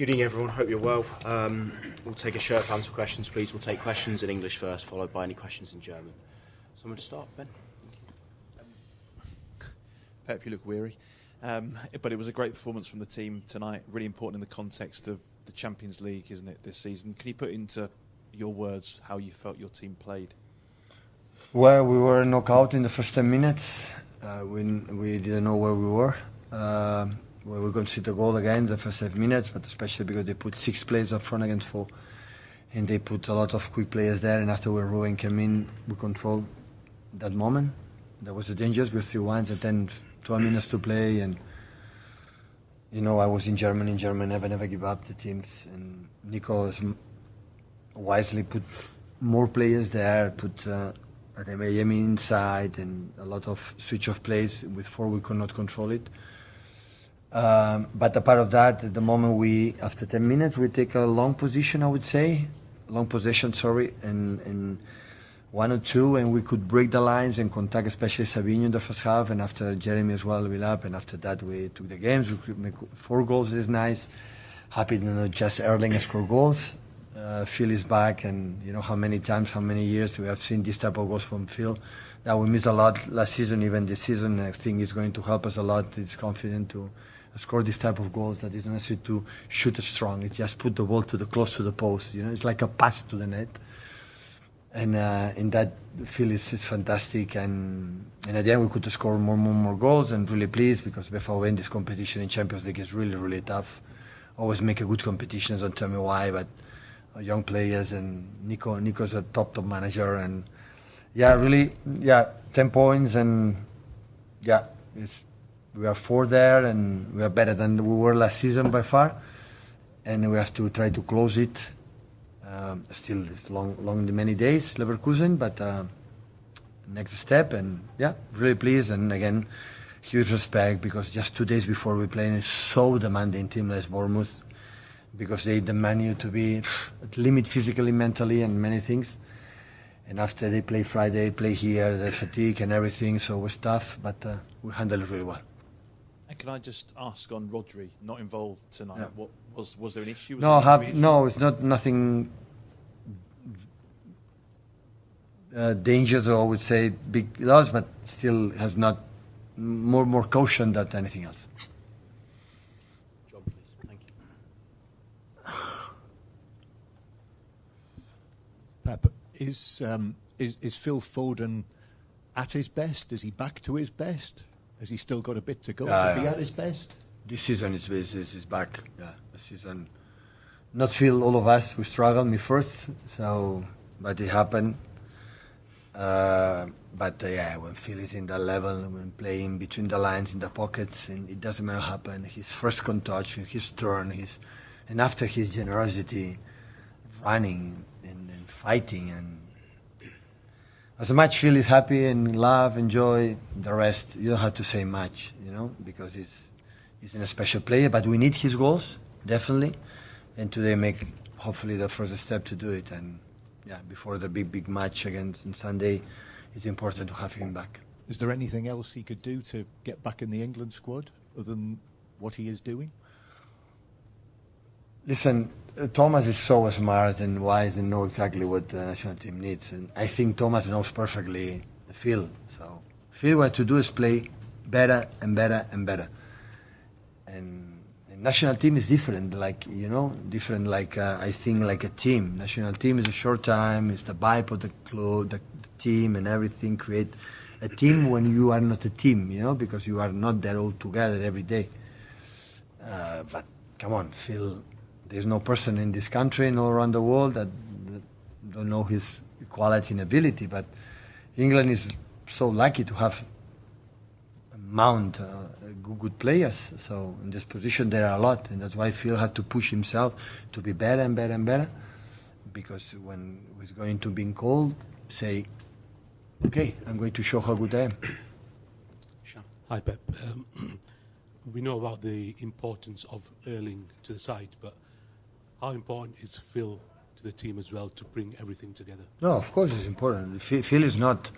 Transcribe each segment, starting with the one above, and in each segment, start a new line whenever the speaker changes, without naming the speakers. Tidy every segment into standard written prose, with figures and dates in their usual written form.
Good evening, everyone. Hope you're well. We'll take a show of hands for questions, please. We'll take questions in English first, followed by any questions in German. Someone to start, Ben?
Pep, you look weary. But it was a great performance from the team tonight. Really important in the context of the Champions League, isn't it, this season? Can you put into your words how you felt your team played?
Well, we were knocked out in the first 10 minutes. We didn't know where we were. We were going to see the goal again the first 5 minutes, but especially because they put 6 players up front against 4. And they put a lot of quick players there, and after Ruben came in, we controlled that moment. There was a danger with 3-1 and then 12 minutes to play. And, you know, I was in Germany, never give up the teams. And Nico wisely put more players there, put Miami inside, and a lot of switch of plays. With 4, we could not control it. But apart of that, at the moment after 10 minutes, we take a long possession, and 1 or 2, and we could break the lines and contact, especially Savinho in the first half, and after Jeremy as well, we up, and after that we took the games. We could make 4 goals. Is nice. Happy to not just Erling score goals. Phil is back, and you know how many years we have seen this type of goals from Phil. That we missed a lot last season, even this season. I think it's going to help us a lot. It's confident to score this type of goals. That is not necessary to shoot strong. It's just put the ball close to the post. You know, it's like a pass to the net. And in that, Phil is fantastic. And at the end, we could score more goals. And really pleased because before we win this competition in Champions League is really, really tough. Always make a good competition. Don't tell me why, but young players, and Nico's a top manager. And 10 points, and we are 4 there, and we are better than we were last season by far, and we have to try to close it. Still, it's long many days, Leverkusen, but next step, and really pleased, and again, huge respect, because just 2 days before we play, is so demanding team like Bournemouth, because they demand you to be at limit physically, mentally, and many things. And after they play Friday, play here, the fatigue and everything, so it was tough, but we handled it really well.
And can I just ask on Rodri, not involved tonight?
Yeah.
What was there an issue?
No, it's not nothing dangerous, or I would say big loss, but still has not more caution than anything else.
John, please. Thank you.
Pep, is Phil Foden at his best? Is he back to his best? Has he still got a bit to go to be at his best?
This season is back. Yeah, this season. Not Phil, all of us, we struggled, me first, but it happened. When Phil is in that level, when playing between the lines, in the pockets, and it doesn't matter what happened, his first contact, his turn, and after his generosity, running and fighting, and as much Phil is happy and love, enjoy, the rest, you don't have to say much, you know, because he's a special player, but we need his goals, definitely, and today make, hopefully, the first step to do it, and before the big match against Sunday, it's important to have him back.
Is there anything else he could do to get back in the England squad, other than what he is doing?
Listen, Thomas is so smart and wise and knows exactly what the national team needs. And I think Thomas knows perfectly Phil. So Phil, what to do is play better and better and better. And national team is different, I think like a team. National team is a short time, it's the vibe of the club, the team and everything. Create a team when you are not a team, you know, because you are not there all together every day. But come on, Phil. There's no person in this country and all around the world that don't know his quality and ability. But England is so lucky to have good players. So in this position there are a lot, and that's why Phil had to push himself to be better and better and better. Because when he's going to being called, say, okay, I'm going to show how good I am.
Hi Pep. We know about the importance of Erling to the side, but how important is Phil to the team as well to bring everything together?
No, of course it's important. Phil is not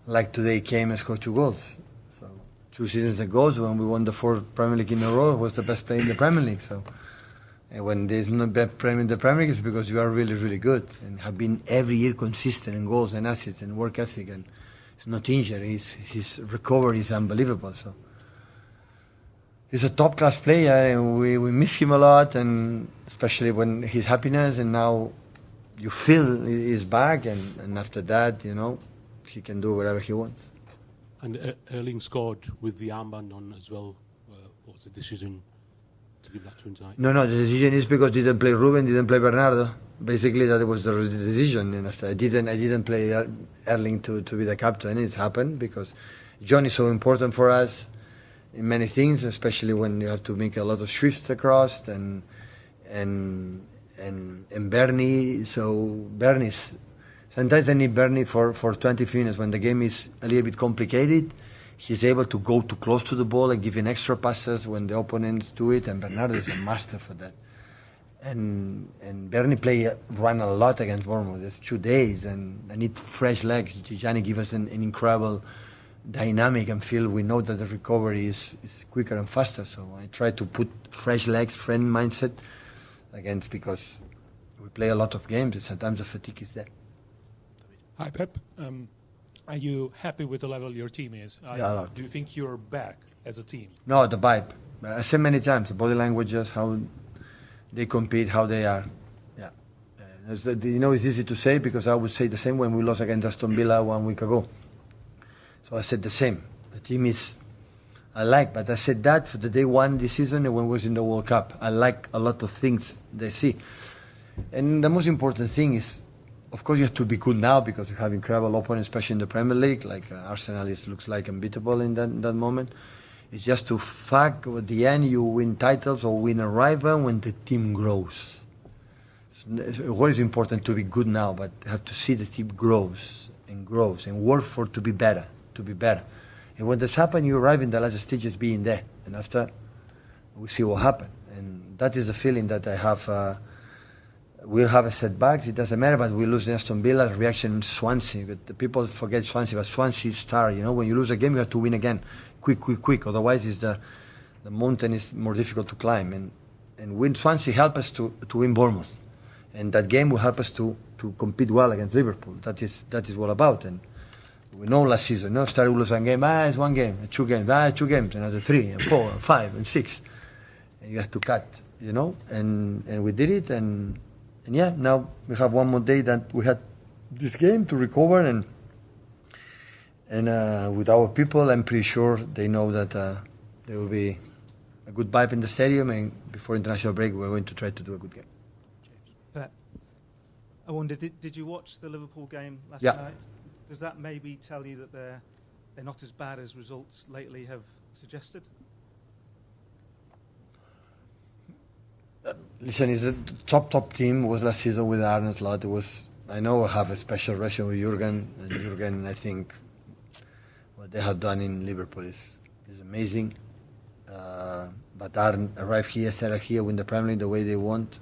like today came and scored 2 goals. So 2 seasons ago, when we won the 4th Premier League in a row, he was the best player in the Premier League. So And when there's no bad Premier in the Premier League, it's because you are really, really good and have been every year consistent in goals and assists and work ethic. And it's not injured. His recovery is unbelievable. So he's a top-class player, and we miss him a lot, and especially when his happiness. And now you feel he's back, and after that, he can do whatever he wants.
And Erling scored with the armband on as well. What was the decision to give that to him tonight?
No, the decision is because didn't play Ruben, didn't play Bernardo. Basically, that was the decision. And after I didn't play Erling to be the captain. It's happened because John is so important for us in many things, especially when you have to make a lot of shifts across and Bernie. So Bernie's sometimes I need Bernie for 20 minutes when the game is a little bit complicated. He's able to go too close to the ball and give in extra passes when the opponents do it, and Bernardo is a master for that. And Bernie run a lot against Bournemouth. It's 2 days, and I need fresh legs. Gianni give us an incredible dynamic and feel. We know that the recovery is quicker and faster, so I try to put fresh legs, friend mindset against, because we play a lot of games, and sometimes the fatigue is there.
Hi, Pep. Are you happy with the level your team is?
Yeah, a lot.
Do you think you're back as a team?
No, the vibe. I said many times, the body languages, how they compete, how they are. Yeah. It's easy to say because I would say the same when we lost against Aston Villa 1 week ago. So I said the same. The team is, but I said that for the day one this season and when we was in the World Cup. I like a lot of things they see. And the most important thing is, of course, you have to be good now because you have incredible opponents, especially in the Premier League. Like Arsenal looks like unbeatable in that moment. It's just to fact at the end you win titles or win a rival when the team grows. What is important to be good now, but you have to see the team grows and work for to be better. And when this happens, you arrive in the last stages being there, and after we see what happens. And that is the feeling that I have. We'll have a setbacks, it doesn't matter, but we lose in Aston Villa, reaction in Swansea. But the people forget Swansea, but Swansea is star. When you lose a game, you have to win again. Quick. Otherwise, the mountain is more difficult to climb. And win Swansea help us to win Bournemouth. And that game will help us to compete well against Liverpool. That is what about. And we know last season, started with one game, it's 1 game, 2 games, 2 games, another 3 and 4 and 5 and 6. And you have to cut, and we did it. And yeah, now we have one more day that we had this game to recover, and with our people, I'm pretty sure they know that there will be a good vibe in the stadium, and before international break, we're going to try to do a good game.
Pat, I wonder, did you watch the Liverpool game last
Yeah.
night? Does that maybe tell you that they're not as bad as results lately have suggested?
Listen, it's a top team. Was last season with Arne Slot. I know I have a special relation with Jurgen, and Jurgen, I think what they have done in Liverpool is amazing. But Arne arrived here, started here, win the Premier League the way they want,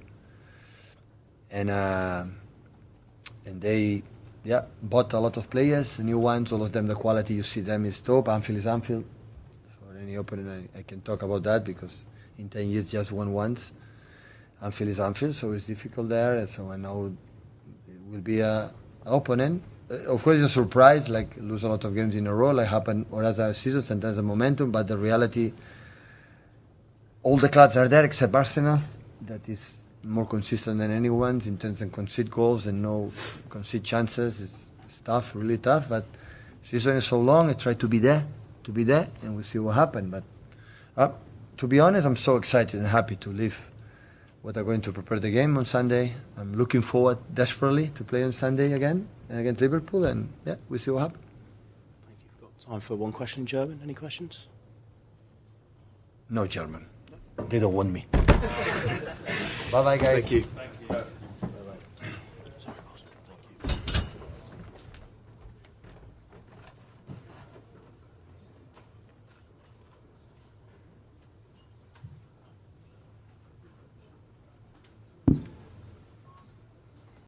and they bought a lot of players, new ones. All of them, the quality you see them is top. Anfield is Anfield. For any opponent, I can talk about that because in 10 years just won once. Anfield is Anfield, so it's difficult there. And so I know it will be an opponent. Of course, it's a surprise, like lose a lot of games in a row, like happened or as a season, sometimes a momentum. But the reality, all the clubs are there except Arsenal. That is more consistent than anyone in terms of concede goals and no concede chances. It's tough, really tough. But season is so long. I try to be there, and we'll see what happens. But to be honest, I'm so excited and happy to live. What are going to prepare the game on Sunday. I'm looking forward desperately to play on Sunday again against Liverpool, and we'll see what happens.
Thank you. We've got time for one question in German. Any questions?
No German. They don't want me. Bye-bye, guys.
Thank you.